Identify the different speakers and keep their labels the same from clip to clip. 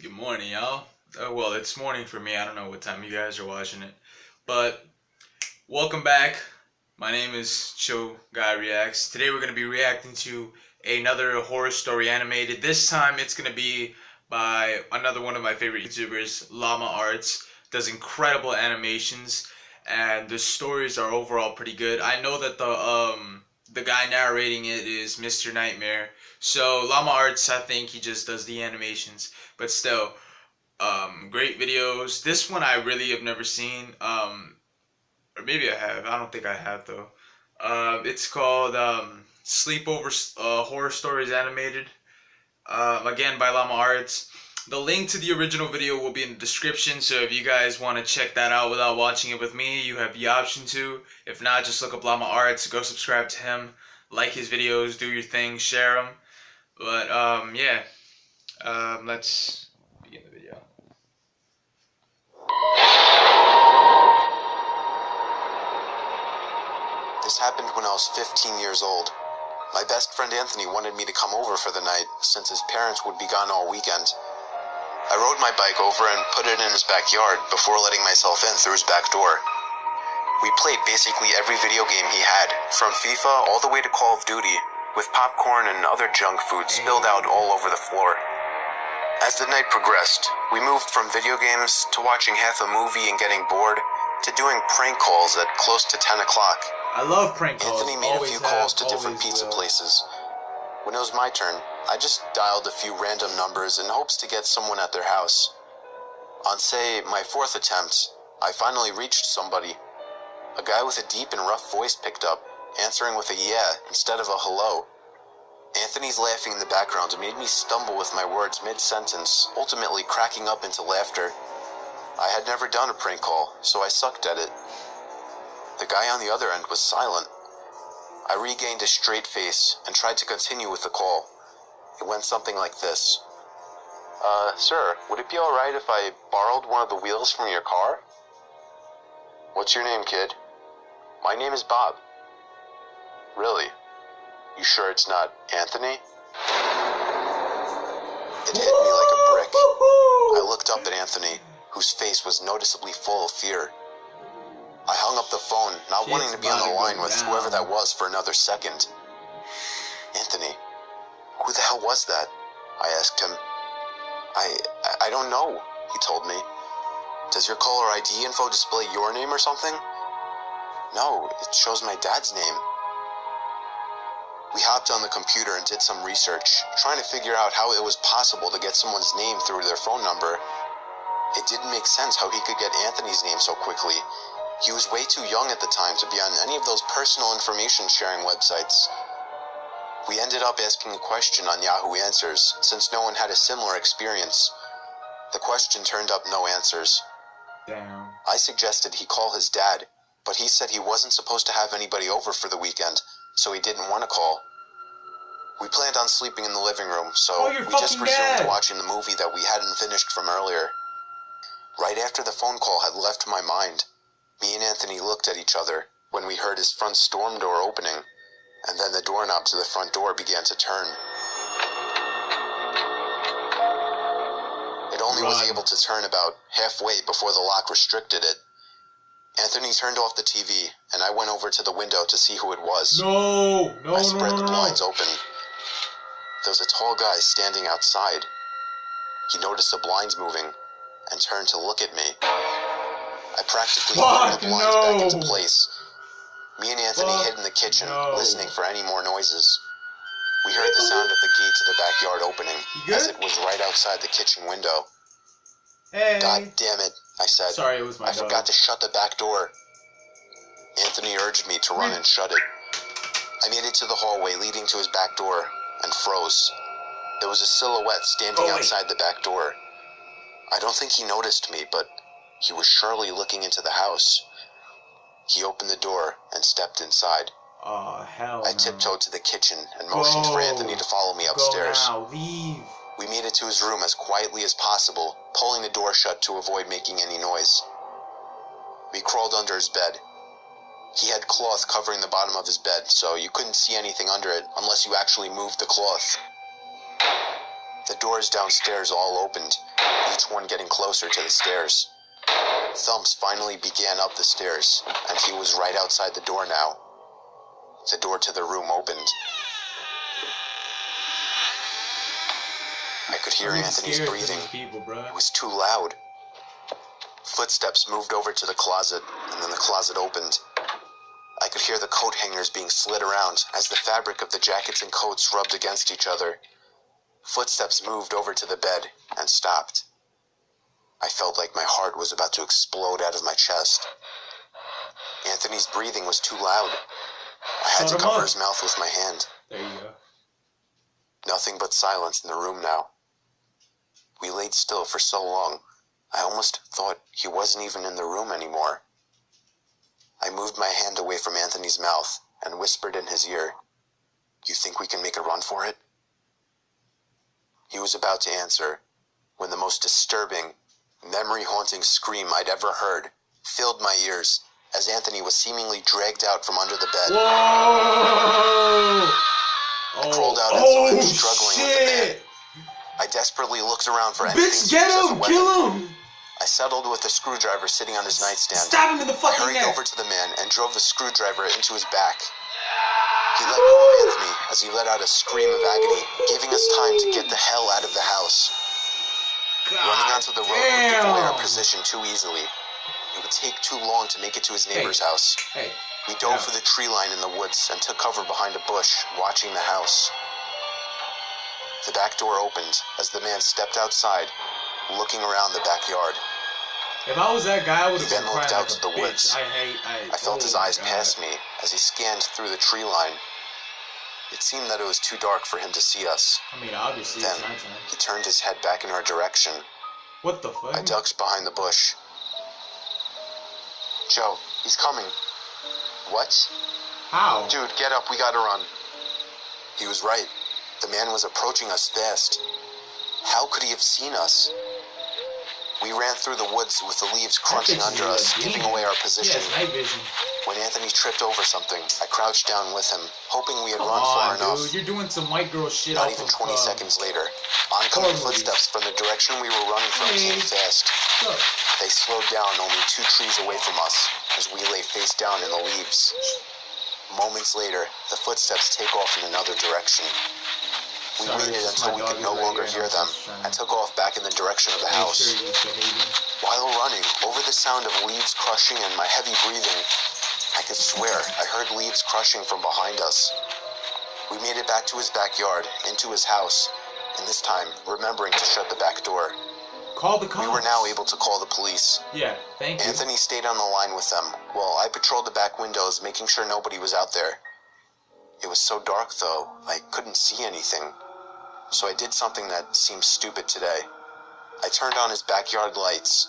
Speaker 1: Good morning, y'all. Well, it's morning for me. I don't know what time you guys are watching it. But welcome back. My name is Cho Guy Reacts. Today we're going to be reacting to another horror story animated. This time it's going to be by another one of my favorite YouTubers, Llama Arts. Does incredible animations and the stories are overall pretty good. I know that the guy narrating it is Mr. Nightmare. So Llama Arts, I think he just does the animations, but still, great videos. This one I really have never seen, or maybe I have. I don't think I have though. It's called Sleepover Horror Stories Animated. Again by Llama Arts. The link to the original video will be in the description, so if you guys want to check that out without watching it with me, you have the option to. If not, just look up Llama Arts, go subscribe to him, like his videos, do your thing, share them. But yeah, let's begin the video.
Speaker 2: This happened when I was 15 years old. My best friend Anthony wanted me to come over for the night since his parents would be gone all weekend. I rode my bike over and put it in his backyard before letting myself in through his back door. We played basically every video game he had, from FIFA all the way to Call of Duty, with popcorn and other junk food spilled out all over the floor. As the night progressed, we moved from video games to watching half a movie and getting bored to doing prank calls at close to 10 o'clock.
Speaker 1: I love prank calls.
Speaker 2: Anthony made a few calls to different pizza places. When it was my turn, I just dialed a few random numbers in hopes to get someone at their house. On, say, my fourth attempt, I finally reached somebody. A guy with a deep and rough voice picked up, answering with a yeah instead of a hello. Anthony's laughing in the background made me stumble with my words mid-sentence, ultimately cracking up into laughter. I had never done a prank call, so I sucked at it. The guy on the other end was silent. I regained a straight face and tried to continue with the call. It went something like this. Sir, would it be alright if I borrowed one of the wheels from your car? What's your name, kid? My name is Bob. Really? You sure it's not Anthony? It hit me like a brick. I looked up at Anthony, whose face was noticeably full of fear. I hung up the phone, not wanting to be on the line with whoever that was for another second. Anthony, who the hell was that? I asked him. I don't know, he told me. Does your caller ID info display your name or something? No, it shows my dad's name. We hopped on the computer and did some research, trying to figure out how it was possible to get someone's name through their phone number. It didn't make sense how he could get Anthony's name so quickly. He was way too young at the time to be on any of those personal information sharing websites. We ended up asking a question on Yahoo Answers, since no one had a similar experience. The question turned up no answers.
Speaker 1: Damn.
Speaker 2: I suggested he call his dad, but he said he wasn't supposed to have anybody over for the weekend, so he didn't want to call. We planned on sleeping in the living room, so we just resumed watching the movie that we hadn't finished from earlier. Right after the phone call had left my mind, me and Anthony looked at each other when we heard his front storm door opening, and then the doorknob to the front door began to turn. It only was able to turn about halfway before the lock restricted it. Anthony turned off the TV, and I went over to the window to see who it was. I spread the blinds open. There was a tall guy standing outside. He noticed the blinds moving and turned to look at me. I practically threw the blinds back into place. Me and Anthony hid in the kitchen, listening for any more noises. We heard the sound of the gate to the backyard opening, as it was right outside the kitchen window.
Speaker 1: Hey.
Speaker 2: God damn it, I said.
Speaker 1: Sorry, it was my
Speaker 2: I forgot to shut the back door. Anthony urged me to run and shut it. I made it to the hallway leading to his back door, and froze. There was a silhouette standing outside the back door. I don't think he noticed me, but he was surely looking into the house. He opened the door and stepped inside.
Speaker 1: Oh, hell
Speaker 2: I tiptoed to the kitchen and motioned for Anthony to follow me upstairs.
Speaker 1: Go now, leave.
Speaker 2: We made it to his room as quietly as possible, pulling the door shut to avoid making any noise. We crawled under his bed. He had cloth covering the bottom of his bed, so you couldn't see anything under it unless you actually moved the cloth. The doors downstairs all opened, each one getting closer to the stairs. Thumps finally began up the stairs, and he was right outside the door now. The door to the room opened. I could hear Anthony's breathing. It was too loud. Footsteps moved over to the closet, and then the closet opened. I could hear the coat hangers being slid around as the fabric of the jackets and coats rubbed against each other. Footsteps moved over to the bed and stopped. I felt like my heart was about to explode out of my chest. Anthony's breathing was too loud. I had to cover his mouth with my hand.
Speaker 1: There you go.
Speaker 2: Nothing but silence in the room now. We laid still for so long, I almost thought he wasn't even in the room anymore. I moved my hand away from Anthony's mouth and whispered in his ear, "You think we can make a run for it?" He was about to answer when the most disturbing, memory-haunting scream I'd ever heard filled my ears as Anthony was seemingly dragged out from under the bed.
Speaker 1: Whoa!
Speaker 2: I crawled out and saw him struggling with the man. I desperately looked around for anything to use as a weapon.
Speaker 1: Kill him!
Speaker 2: I settled with a screwdriver sitting on his nightstand.
Speaker 1: Stab him in the fucking
Speaker 2: I hurried
Speaker 1: neck.
Speaker 2: over to the man and drove the screwdriver into his back. He let go of Anthony as he let out a scream of agony, giving us time to get the hell out of the house. Running onto the road would give away our position too easily. It would take too long to make it to his neighbor's house. We dove for the tree line in the woods and took cover behind a bush, watching the house. The back door opened as the man stepped outside, looking around the backyard.
Speaker 1: If I was that guy, I would have
Speaker 2: He
Speaker 1: been
Speaker 2: then looked
Speaker 1: crying
Speaker 2: out
Speaker 1: like
Speaker 2: to
Speaker 1: a
Speaker 2: the
Speaker 1: bitch.
Speaker 2: woods. I felt his eyes pass me as he scanned through the tree line. It seemed that it was too dark for him to see us.
Speaker 1: I mean, obviously,
Speaker 2: Then
Speaker 1: it's nighttime.
Speaker 2: he turned his head back in our direction.
Speaker 1: What the fuck?
Speaker 2: I ducked behind the bush. "Joe, he's coming." "What?"
Speaker 1: How?
Speaker 2: "Dude, get up, we gotta run." He was right. The man was approaching us fast. How could he have seen us? We ran through the woods with the leaves crunching under us, giving away our position.
Speaker 1: Yes, night vision.
Speaker 2: When Anthony tripped over something, I crouched down with him, hoping we had
Speaker 1: Come
Speaker 2: run far
Speaker 1: on,
Speaker 2: enough.
Speaker 1: dude. You're doing some white girl shit.
Speaker 2: Not
Speaker 1: off
Speaker 2: even
Speaker 1: of,
Speaker 2: 20 seconds later, oncoming footsteps from the direction we were running from came fast.
Speaker 1: Look.
Speaker 2: They slowed down only 2 trees away from us as we lay face down in the leaves. Moments later, the footsteps take off in another direction. We waited until we could no longer hear them and took off back in the direction of the house. While running, over the sound of leaves crushing and my heavy breathing, I could swear I heard leaves crushing from behind us. We made it back to his backyard, into his house, and this time remembering to shut the back door.
Speaker 1: Call the cops.
Speaker 2: We were now able to call the police.
Speaker 1: Yeah, thank you.
Speaker 2: Anthony stayed on the line with them, while I patrolled the back windows, making sure nobody was out there. It was so dark, though, I couldn't see anything. So I did something that seems stupid today. I turned on his backyard lights,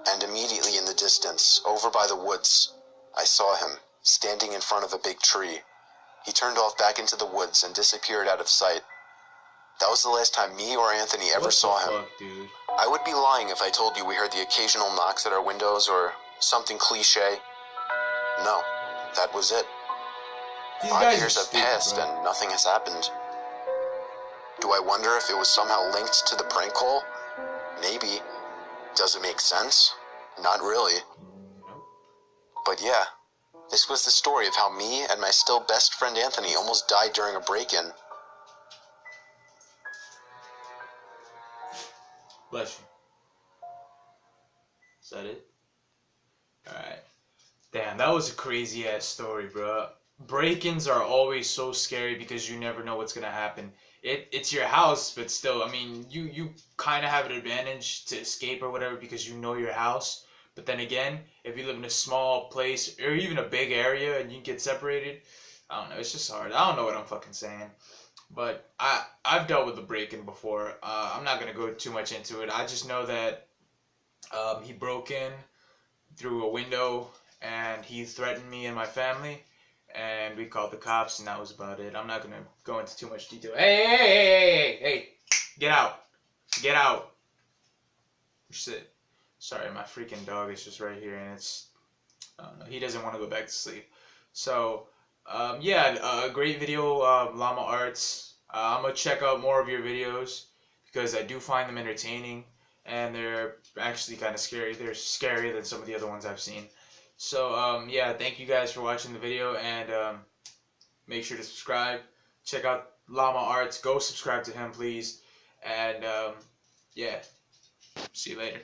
Speaker 2: and immediately in the distance, over by the woods, I saw him, standing in front of a big tree. He turned off back into the woods and disappeared out of sight. That was the last time me or Anthony ever saw him.
Speaker 1: Fuck, dude?
Speaker 2: I would be lying if I told you we heard the occasional knocks at our windows or something cliche. No, that was it. 5 years have passed and nothing has happened. Do I wonder if it was somehow linked to the prank call? Maybe. Does it make sense? Not really. But yeah, this was the story of how me and my still best friend Anthony almost died during a break-in.
Speaker 1: Bless you. Is that it? Alright. Damn, that was a crazy ass story, bro. Break-ins are always so scary because you never know what's gonna happen. It's your house, but still, I mean, you kind of have an advantage to escape or whatever because you know your house. But then again, if you live in a small place or even a big area and you get separated, I don't know, it's just hard. I don't know what I'm fucking saying. But I've dealt with a break-in before. I'm not gonna go too much into it. I just know that he broke in through a window and he threatened me and my family. And we called the cops, and that was about it. I'm not going to go into too much detail. Hey! Get out. Get out. Sit. Sorry, my freaking dog is just right here, and it's... I don't know. He doesn't want to go back to sleep. So, yeah, great video, Llama Arts. I'm going to check out more of your videos, because I do find them entertaining, and they're actually kind of scary. They're scarier than some of the other ones I've seen. So yeah, thank you guys for watching the video, and make sure to subscribe. Check out Llama Arts. Go subscribe to him, please. And yeah, see you later.